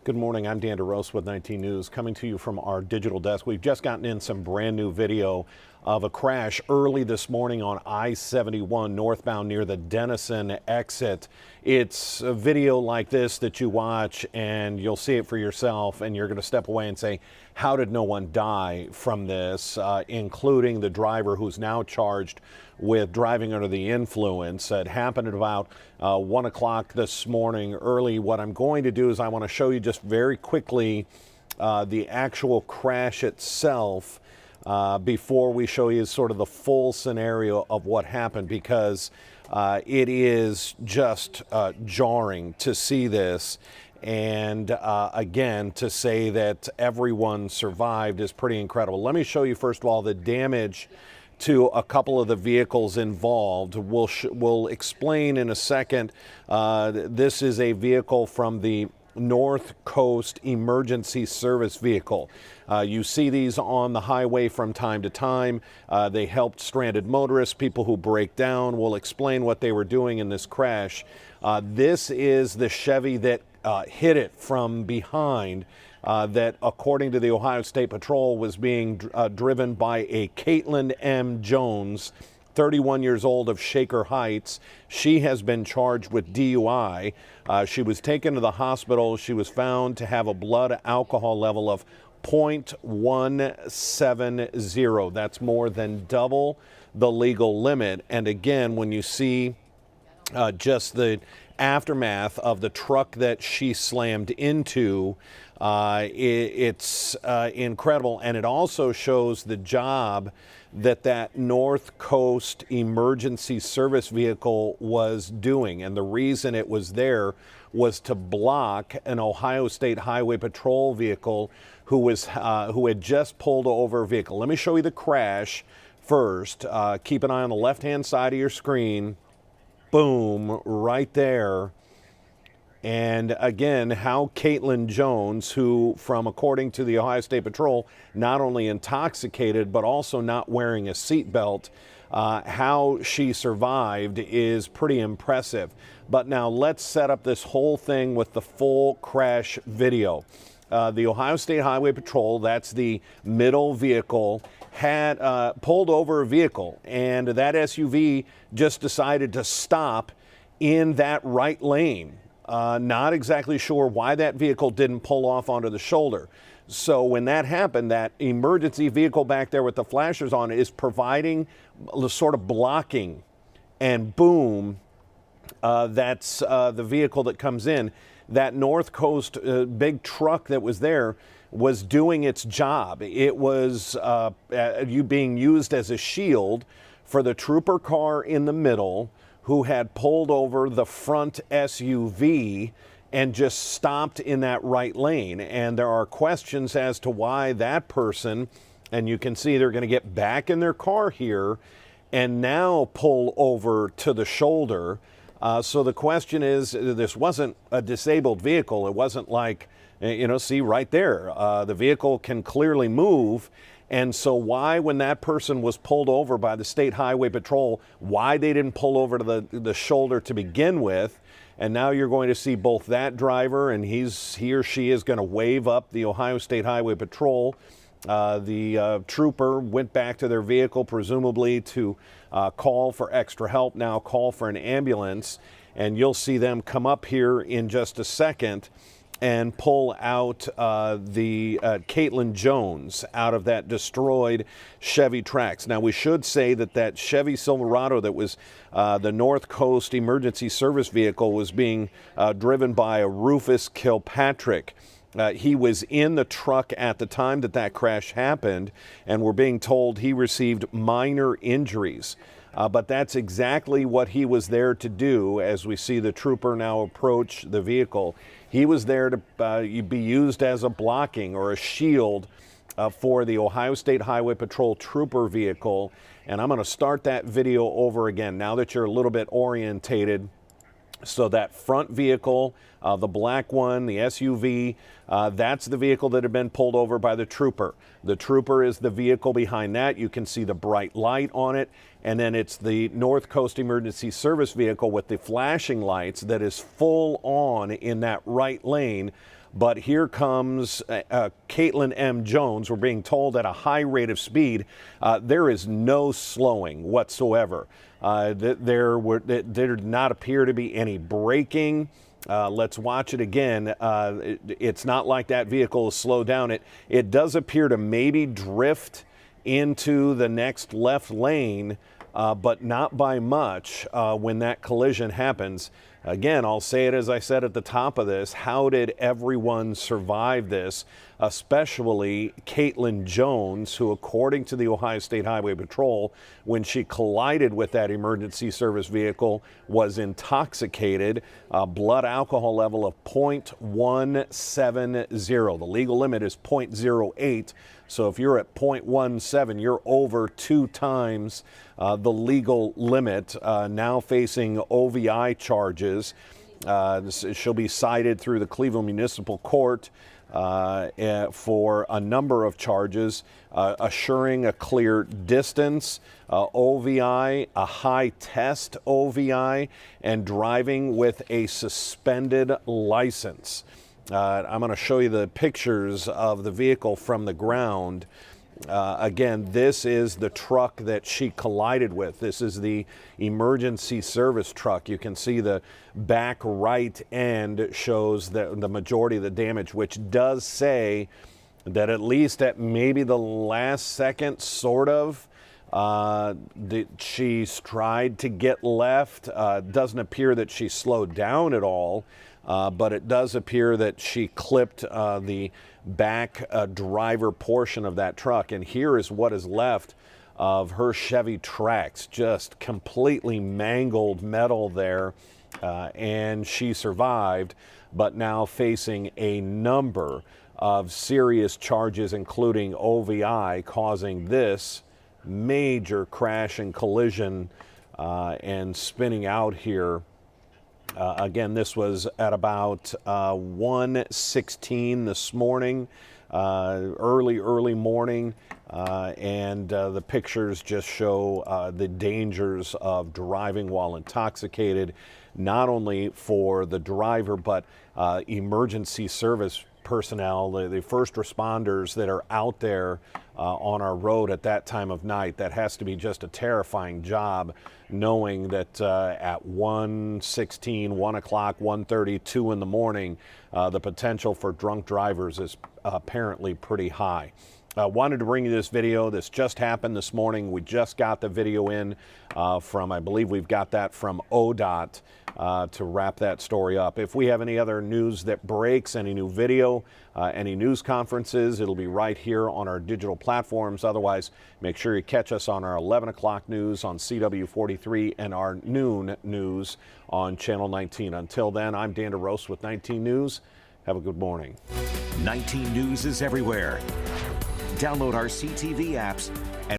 Good morning, I'm Dan DeRose with 19 News, coming to you from our digital desk. We've just gotten in some brand new video of a crash early this morning on I-71 northbound near the Denison exit. It's a video like this that you watch and you'll see it for yourself and you're going to step away and say, how did no one die from this, including the driver who's now charged with driving under the influence. It happened at about 1 o'clock this morning early. What I'm going to do is I want to show you just very quickly the actual crash itself before we show you sort of the full scenario of what happened, because it is just jarring to see this. And again, to say that everyone survived is pretty incredible. Let me show you, first of all, the damage to a couple of the vehicles involved. We'll explain in a second. This is a vehicle from the North Coast Emergency Service Vehicle. You see these on the highway from time to time. They helped stranded motorists, people who break down. We'll explain what they were doing in this crash. This is the Chevy that hit it from behind, that, according to the Ohio State Patrol, was being driven by a Caitlin M. Jones, 31 years old, of Shaker Heights. She has been charged with DUI. She was taken to the hospital. She was found to have a blood alcohol level of 0.170. That's more than double the legal limit. And again, when you see just the aftermath of the truck that she slammed into, it's incredible. And it also shows the job that North Coast Emergency Service Vehicle was doing. And the reason it was there was to block an Ohio State Highway Patrol vehicle who had just pulled over a vehicle. Let me show you the crash first. Keep an eye on the left-hand side of your screen. Boom, right there. And again, how Caitlin Jones, who, according to the Ohio State Patrol, not only intoxicated, but also not wearing a seatbelt, how she survived is pretty impressive. But now let's set up this whole thing with the full crash video. The Ohio State Highway Patrol, that's the middle vehicle, had pulled over a vehicle, and that SUV just decided to stop in that right lane. Not exactly sure why that vehicle didn't pull off onto the shoulder. So when that happened, that emergency vehicle back there with the flashers on is providing sort of blocking, and boom, that's the vehicle that comes in. That North Coast big truck that was there was doing its job. It was being used as a shield for the trooper car in the middle, who had pulled over the front SUV and just stopped in that right lane. And there are questions as to why that person, and you can see they're going to get back in their car here and now pull over to the shoulder. So the question is, this wasn't a disabled vehicle. It wasn't like, see right there, the vehicle can clearly move. And so why, when that person was pulled over by the State Highway Patrol, why they didn't pull over to the shoulder to begin with? And now you're going to see both that driver, and he or she is going to wave up the Ohio State Highway Patrol. The trooper went back to their vehicle, presumably to call for extra help, now call for an ambulance. And you'll see them come up here in just a second and pull out the Caitlin Jones out of that destroyed Chevy Trax. Now, we should say that Chevy Silverado that was the North Coast Emergency Service Vehicle was being driven by a Rufus Kilpatrick. He was in the truck at the time that crash happened, and we're being told he received minor injuries. But that's exactly what he was there to do. As we see the trooper now approach the vehicle, he was there to be used as a blocking or a shield for the Ohio State Highway Patrol trooper vehicle. And I'm going to start that video over again now that you're a little bit orientated. So that front vehicle, the black one, the SUV, that's the vehicle that had been pulled over by the trooper. The trooper is the vehicle behind that. You can see the bright light on it. And then it's the North Coast Emergency Service Vehicle with the flashing lights that is full on in that right lane, But here comes Caitlin M. Jones. We're being told at a high rate of speed. There is no slowing whatsoever. There did not appear to be any braking. Let's watch it again. It's not like that vehicle is slowed down. It does appear to maybe drift into the next left lane, but not by much when that collision happens. Again, I'll say it as I said at the top of this. How did everyone survive this, especially Caitlin Jones, who, according to the Ohio State Highway Patrol, when she collided with that emergency service vehicle, was intoxicated, blood alcohol level of 0.170. The legal limit is 0.08. So if you're at 0.17, you're over 2 times the legal limit, now facing OVI charges. She'll be cited through the Cleveland Municipal Court for a number of charges, assuring a clear distance, OVI, a high test OVI, and driving with a suspended license. I'm going to show you the pictures of the vehicle from the ground. Again, this is the truck that she collided with. This is the emergency service truck. You can see the back right end shows the majority of the damage, which does say that at least at maybe the last second, sort of, she tried to get left. Doesn't appear that she slowed down at all. But it does appear that she clipped the back driver portion of that truck. And here is what is left of her Chevy Trax, just completely mangled metal there. And she survived, but now facing a number of serious charges, including OVI, causing this major crash and collision and spinning out here. Again, this was at about 1:16 this morning, early morning, and the pictures just show the dangers of driving while intoxicated, not only for the driver, but emergency service personnel, the first responders that are out there on our road at that time of night. That has to be just a terrifying job, knowing that at 1:16, 1 o'clock, 1:30, 2 in the morning, the potential for drunk drivers is apparently pretty high. Wanted to bring you this video. This just happened this morning. We just got the video in from, I believe we've got that from ODOT to wrap that story up. If we have any other news that breaks, any new video, any news conferences, it'll be right here on our digital platforms. Otherwise, make sure you catch us on our 11 o'clock news on CW43 and our noon news on Channel 19. Until then, I'm Dan DeRose with 19 News. Have a good morning. 19 News is everywhere. Download our CTV apps